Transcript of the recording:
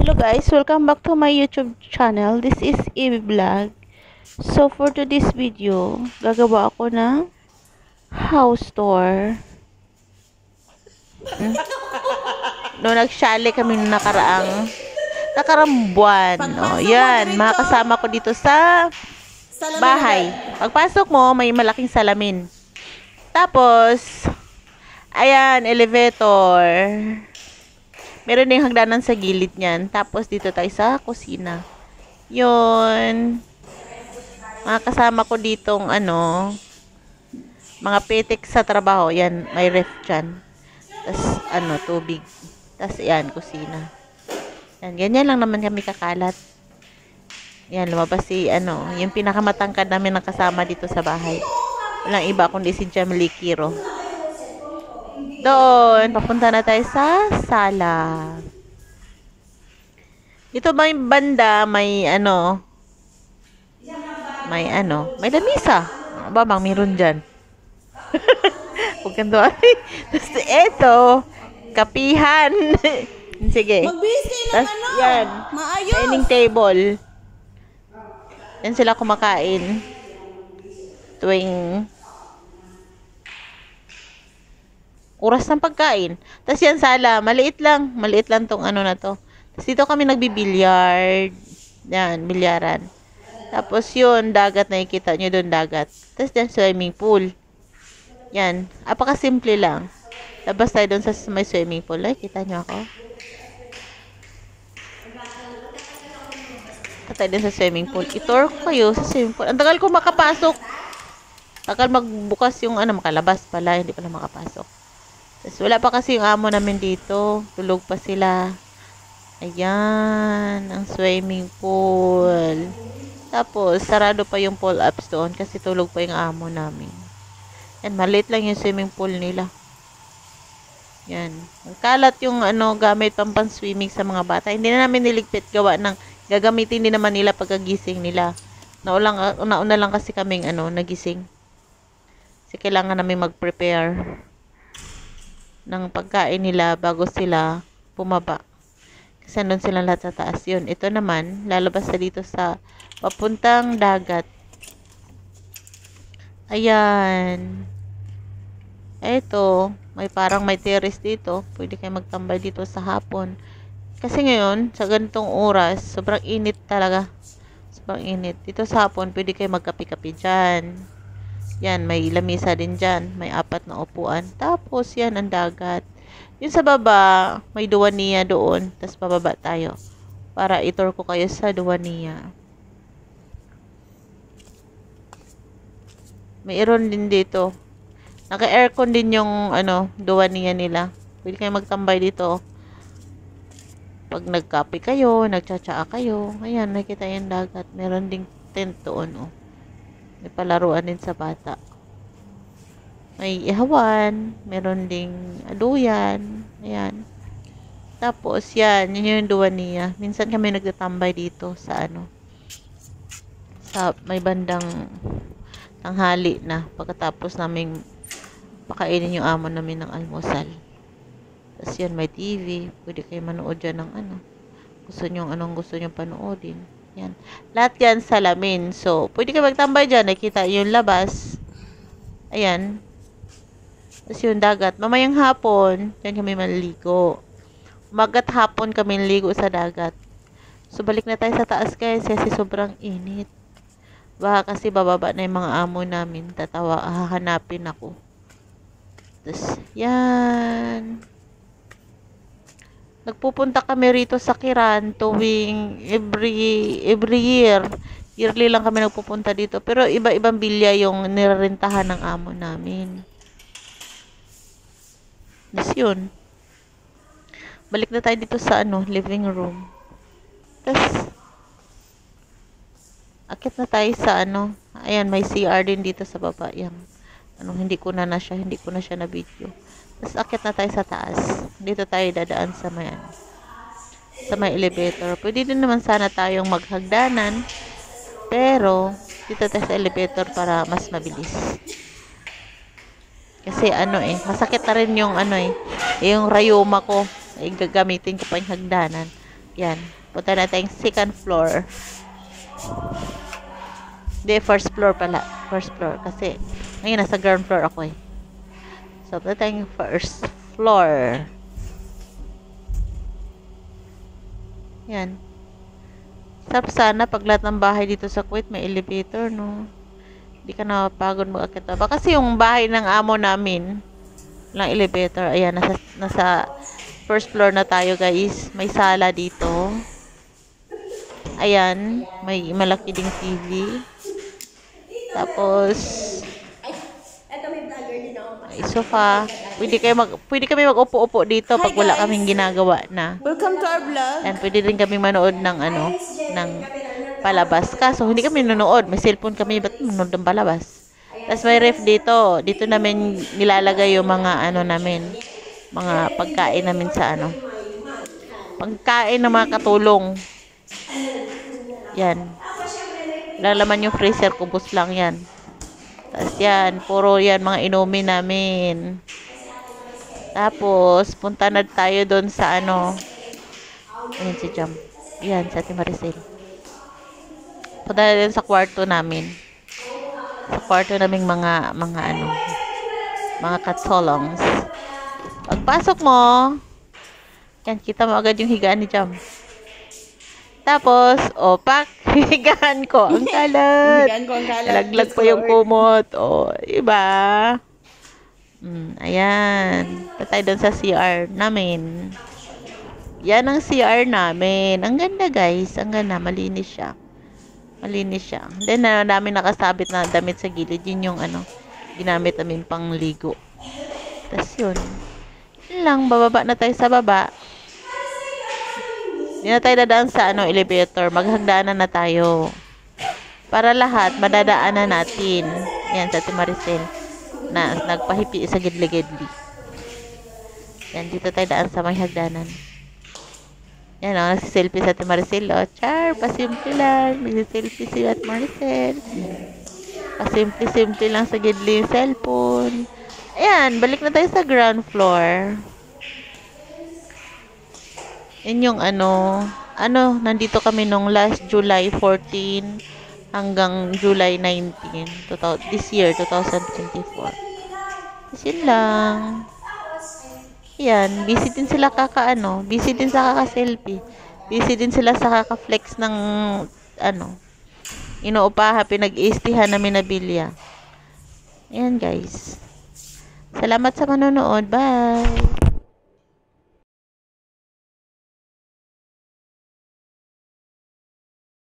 Hello guys, welcome back to my YouTube channel. This is Ivy Vlog. So for today's video, gagawa ako ng house tour. No, nagsyale kami nung nakaraang buwan. O, yan, mga kasama ko dito sa bahay. Pagpasok mo, may malaking salamin. Tapos, ayan, elevator. Meron din hagdanan sa gilid niyan. Tapos, dito tayo sa kusina. Yun. Mga kasama ko ditong, mga petek sa trabaho. Yan, may ref dyan. Tapos, tubig. Tapos, yan, kusina. Yan, ganyan lang naman kami kakalat. Yan, lumabas si, yung pinakamatangkad namin ng kasama dito sa bahay. Walang iba kundi si Jamily Kiro. Doon, papunta na tayo sa sala. Dito ba yung banda, may lamisa. Ano ba bang meron dyan? Huwag kang doon. Tapos, eto, kapihan. Sige. Magbihis kayo ng Tapos, yan, maayos. dining table. Yan sila kumakain. Tuwing oras ng pagkain. Tapos yan sala, maliit lang tong na to. Tapos dito kami nagbibilyard. Yan, bilyaran. Tapos yun, dagat, nakikita nyo doon dagat. Tapos yan, swimming pool. Yan, apaka-simple lang. Labas tayo doon sa may swimming pool. Ay, kita nyo ako. Tayo din sa swimming pool. I-tour ko kayo sa swimming pool. Ang tagal ko makapasok. Tagal magbukas yung makalabas pala. Hindi pala makapasok. Tapos wala pa kasi yung amo namin dito. Tulog pa sila. Ayan. Ang swimming pool. Tapos, sarado pa yung pull-ups doon kasi tulog pa yung amo namin. Yan, maliit lang yung swimming pool nila. Yan. Ang kalat yung gamit pang swimming sa mga bata. Hindi na namin niligpit gawa ng gagamitin din naman nila pagkagising nila. Nauna lang kasi kaming nagising. Kasi kailangan namin mag-prepare ng pagkain nila bago sila bumaba. Kasi nandun sila lahat sa taas. Yun, ito naman, lalabas na dito sa papuntang dagat. Ayan. Ito, may terrace dito. Pwede kayo magtambay dito sa hapon. Kasi ngayon, sa ganitong oras, sobrang init talaga. Sobrang init. Dito sa hapon, pwede kayo magkapi-kapi dyan. Yan, may lamisa din dyan. May 4 na upuan. Tapos, yan, ang dagat. Yung sa baba, may Duwaniya doon. Tapos, pababa tayo. Para i-tour ko kayo sa Duwaniya. Mayroon din dito. Naka-aircon din yung, Duwaniya nila. Pwede kayo magtambay dito. Pag nagkape kayo, nagtsatsaa kayo. Ayan, nakita yung dagat. Meron ding tent doon, oh. May palaruan din sa bata. May ihawan. Meron ding aduyan. Ayan. Tapos, yan. Yun yung Duwaniya. Minsan kami nagtatambay dito sa sa may bandang tanghali na. Pagkatapos naming pakainin yung amo namin ng almusal. Tapos yan, may TV. Pwede kayo manood dyan ng gusto nyo, anong gusto nyo panoodin. Yan. Lahat yan salamin. So, pwede kayo magtambay dyan. Nakita yung labas. Ayan. Tapos yung dagat. Mamayang hapon, dyan kami maliligo. Umagat hapon kami naligo sa dagat. So, balik na tayo sa taas guys. Kasi sobrang init. Baka kasi bababa na yung mga amo namin. Hahanapin ako. Tapos, yan. Nagpupunta kami rito sa Kiran tuwing every year. Yearly lang kami nagpupunta dito. Pero iba-ibang bilya yung nirerentahan ng amo namin. Yes, yun. Balik na tayo dito sa living room. Tapos, akit na tayo sa ayan, may CR din dito sa baba. Yung, hindi ko na siya na video. Tapos, akit na tayo sa taas. Dito tayo dadaan sa may elevator. Pwede din naman sana tayong maghagdanan. Pero, dito tayo sa elevator para mas mabilis. Kasi masakit na rin yung yung rayuma ko. Gagamitin ko pa yung hagdanan. Yan. Punta natin yung second floor. Hindi, first floor pala. First floor. Kasi, ngayon nasa ground floor ako eh. So, punta tayong first floor. Yan. Sarap sana pag lahat ng bahay dito sa Kuwait may elevator, no? Hindi ka na mapagod mag-akit pa. Kasi yung bahay ng amo namin, lang elevator. Ayan, nasa first floor na tayo, guys. May sala dito. Ayan, may malaki ding TV. Tapos, may sofa. Pwede kami mag-upo-upo dito pag wala kaming ginagawa na. Welcome to our vlog. And pwede rin kami manood ng ng palabas. Kaso hindi kami nanonood, may cellphone kami, ba't manood ng palabas? Tapos may ref dito. Dito namin nilalagay yung mga namin, mga pagkain namin sa pagkain ng mga katulong. Yan. Lalaman yung freezer, kubos lang yan. Tapos yan, puro yan mga inumin namin. Tapos, punta na tayo doon sa ayan si Jam. Yan, sa Ate Maricel. Punta na din sa kwarto namin. Sa kwarto naming mga katsolongs. Pagpasok mo, yan, kita mo agad yung higaan ni Jam. Tapos, opak, higaan ko. Ang kalat. Higaan ko ang kalat. Nalaglag pa yung kumot. Iba. Ayan. Patay doon sa CR namin. Yan ang CR namin. Ang ganda, guys. Ang ganda. Malinis siya. Malinis siya. Then, namin nakasabit na damit sa gilid. Yun yung ginamit namin pang ligo. Tapos yun. Yun lang. Bababa na tayo sa baba. Hindi na tayo dadaan sa elevator. Maghagdanan na tayo. Para lahat, madadaanan natin. Yan, sa Ate Maricel. Na nagpahipi sa gidli-gidli. Yan, dito tayo daan sa may hagdanan. Yan, nagsiselfie sa Ate Maricel. Char, pasimple lang. Nagsiselfie si Ate Maricel. Pasimple-simple lang sa gidli yung cellphone. Ayan, balik na tayo sa ground floor. Yan yung nandito kami nung last July 14 hanggang July 19 this year 2024. Kasi yun lang. Yan, busy din sila busy din sa kaka-selfie, busy din sila sa kaka-flex ng inuupaha, pinag-iistihan na minabilya. Yan, guys, salamat sa manonood, bye.